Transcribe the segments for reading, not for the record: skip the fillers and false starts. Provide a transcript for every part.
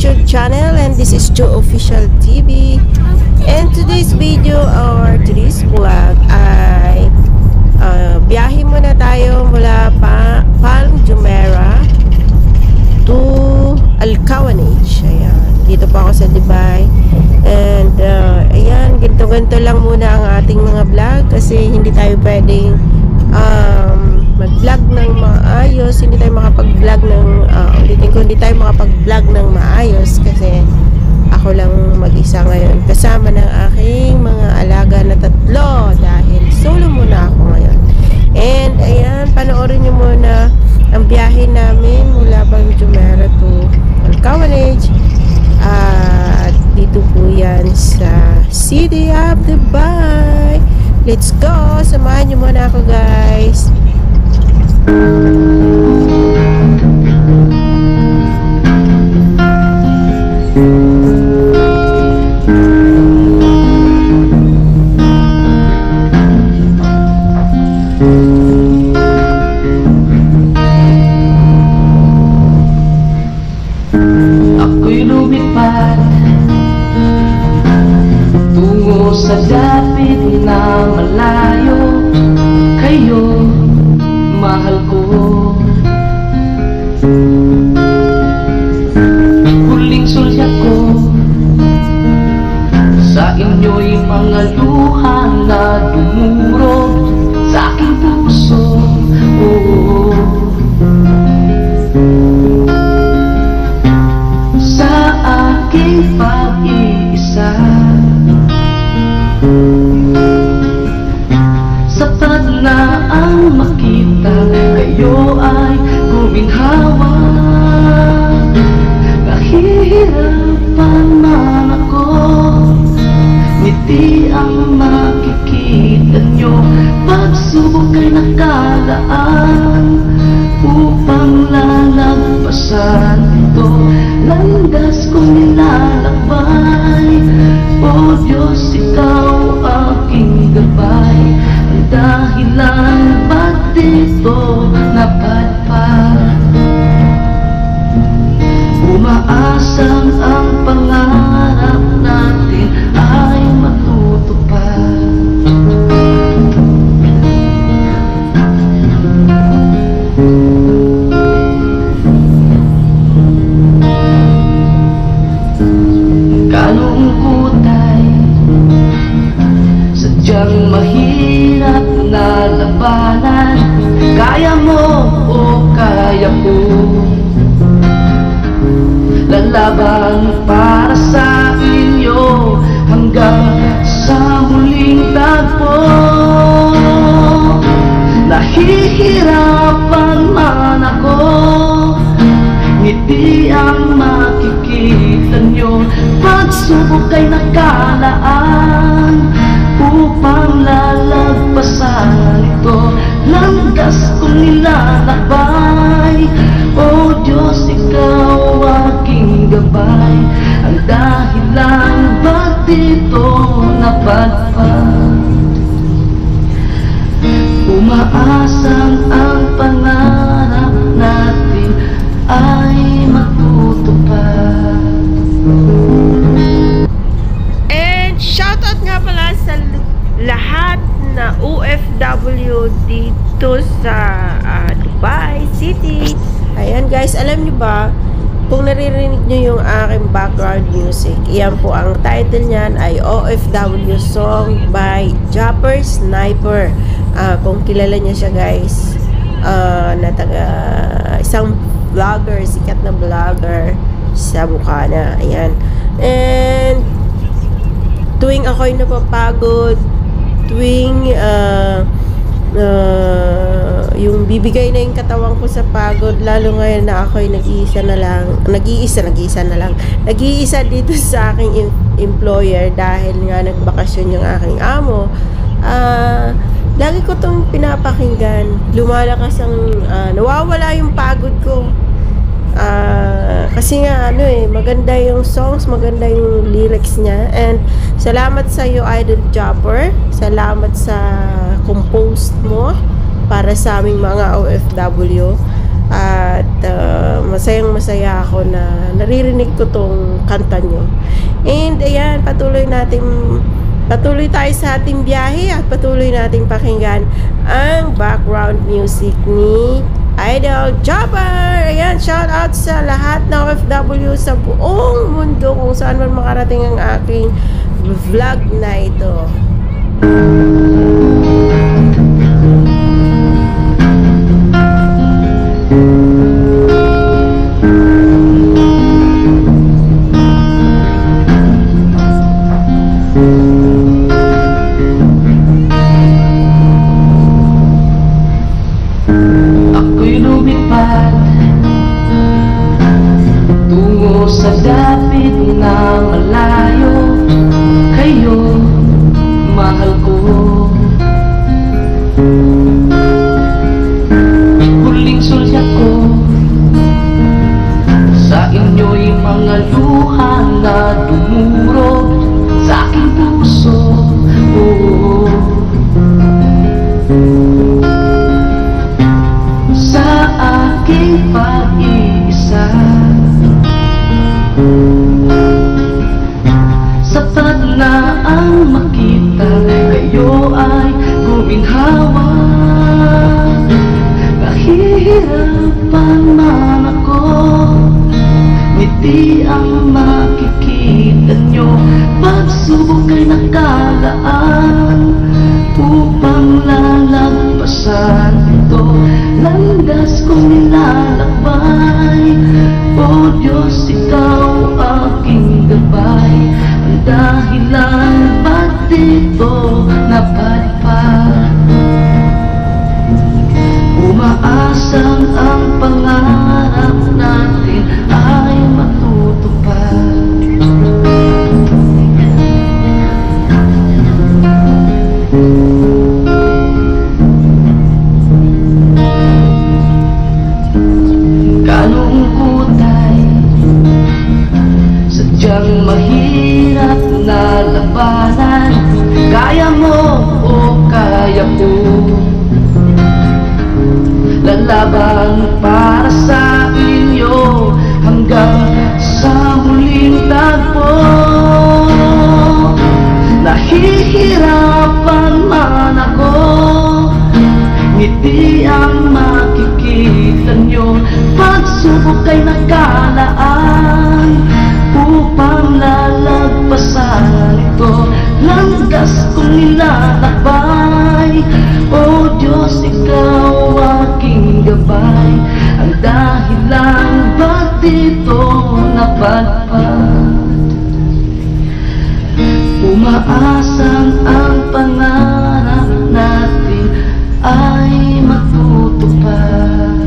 YouTube channel, and this is Joe Official TV. And today's video or today's vlog ay biyahe muna tayo mula Palm Jumeirah to Al-Kawanage. Ayan, dito pa ako sa Dubai. And ayan, ganito-ganito lang muna ang ating mga vlog kasi hindi tayo pwedeng mag-vlog ng maayos. Hindi tayo makapag-vlog ng hindi tayo makapag-vlog ng maayos kasi ako lang mag-isa ngayon kasama ng aking mga alaga na 3 dahil solo muna ako ngayon. And ayan, panoorin nyo muna ang biyahe namin mula Palm Jumeirah to Al-Kawanage at dito po yan sa City of Dubai. Let's go! Samahan nyo muna ako, guys. Ako'y lumipad tungo sa dapit na malayo. Kayo, mahal ko. Huling sulyap ko sa inyo'y mga luha na dumurog sa aking puso. Sa aking pag-iisa, sapat na ang makita kayo ay guminhawa. Nahihirapan man ako, ngiti ang makikita nyo. Pagsubok ay nakalaan upang lalagpasan ito. Landas kong nilalakbay, o Diyos, ikaw aking gabay. Ang dahilan ba't dito napadpad? Umaasang ang pangarap natin ay matutupad. Kalungkot ay sadyang mahirap na labanan. Kaya mo o kaya ko, lalaban para sa inyo hanggang sa muling tagpo. Nahihirapan man ako, ngiti ang makikita nyo. Pagsubok ay nakalaan upang lalagpasan ito. Landas kong nilalakbay, o Diyos, ikaw aking gabay. Ang dahilan ba't dito napadpad? Umaasang ang pangarap natin ay matutupad. And shoutout nga pala sa lahat na OFW dito sa Dubai City. Ayan guys, alam nyo ba, kung naririnig nyo yung aking background music, iyan po ang title niyan ay OFW Song by Japper Sniper. Kung kilala niya siya guys, na isang vlogger, sikat na vlogger sa Bukana. Ayan. And tuwing ako'y napapagod, tuwing yung bibigay na yung katawan ko sa pagod, lalo ngayon na ako'y nag-iisa dito sa aking employer dahil nga nagbakasyon yung aking amo. Lagi ko tong pinapakinggan, lumalakas ang nawawala yung pagod ko. Kasi nga maganda yung songs, maganda yung lyrics niya. And salamat sa iyo, Idol Japper. Salamat sa compose mo para sa aming mga OFW. At masayang masaya ako na naririnig ko tong kanta nyo. And ayan, patuloy tayo sa ating biyahe at patuloy nating pakinggan ang background music ni Idol Jobber. Ayan, shout out sa lahat ng OFW sa buong mundo kung saan man makarating ang aking vlog na ito. Ako'y lumipad tungo sa dapit na malayo. Kayo, mahal ko. Huling sulyap ko sa inyo'y mga luha na dumurog sa aking puso. Sa aking pag-iisa, sapat na ang makita kayo ay guminhawa. Nahihirapan man ako, ngiti ang makikita nyo. Pagsubok ay nakalaan upang lalagpasan ito. Landas kong nilalakbay, o Diyos, ikaw aking gabay. Ang dahilan ba't dito napadpad? Umaasang ang pangarap natin ay matutupad. Kalungkutay sadyang mahirap na labanan. Kaya mo o kaya ko, lalaban para sa inyo hanggang sa huling tagpo. Nahihirapan man ako, ngiti ang makikita nyo. Pagsubok ay nakalaan upang lalagpasan ito. Landas kong nilalakbay, o Diyos, ikaw aking gabay. Ang dahilan ba't dito napadpad? Umaasang ang pangarap natin ay matutupad.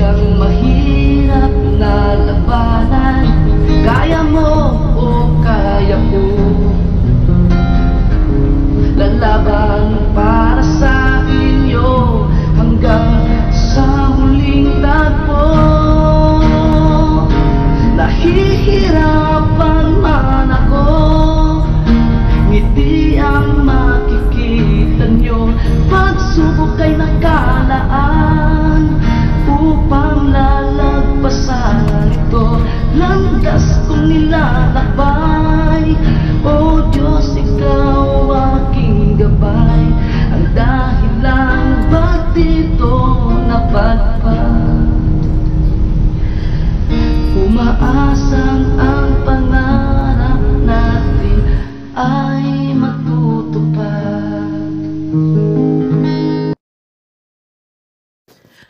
Sadyang mahirap na labanan, kaya mo o kaya ko. Lalaban para sa inyo hanggang sa muling tagpo. Nahihirapan man ako, ngiti ang makikita nyo. Pagsubok ay nakalaan upang lalagpasan ito. Landas kong nilalakbay, o Diyos, ikaw aking gabay. Ang dahilan ba't dito napadpad, umaasang ang pangarap natin ay matutupad.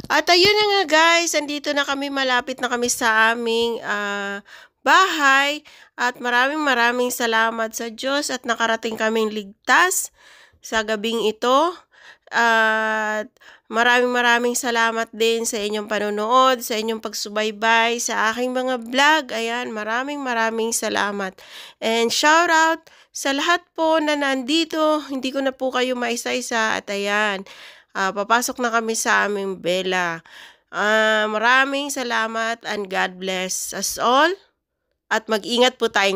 At ayun na nga guys, andito na kami, malapit na kami sa aming bahay. At maraming salamat sa Diyos at nakarating kaming ligtas sa gabing ito. At maraming salamat din sa inyong panonood, sa inyong pagsubaybay sa aking mga vlog. Ayan, maraming salamat. And shout out sa lahat po na nandito. Hindi ko na po kayo maisa-isa. At ayan, papasok na kami sa aming bela. Maraming salamat and God bless us all. At mag-ingat po tayong